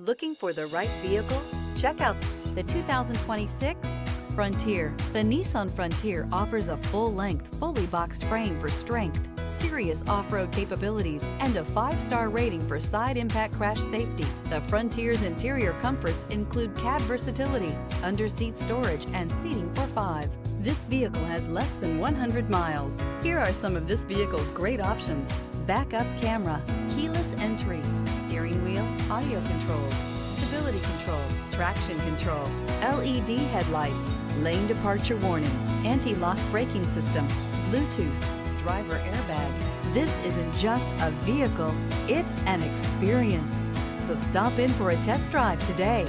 Looking for the right vehicle? Check out the 2026 Frontier. The Nissan Frontier offers a full-length, fully boxed frame for strength, serious off-road capabilities, and a 5-star rating for side impact crash safety. The Frontier's interior comforts include cab versatility, under-seat storage, and seating for 5. This vehicle has less than 100 miles. Here are some of this vehicle's great options: backup camera, keyless entry, steering wheel audio controls, stability control, traction control, LED headlights, lane departure warning, anti-lock braking system, Bluetooth, driver airbag. This isn't just a vehicle, it's an experience. So stop in for a test drive today.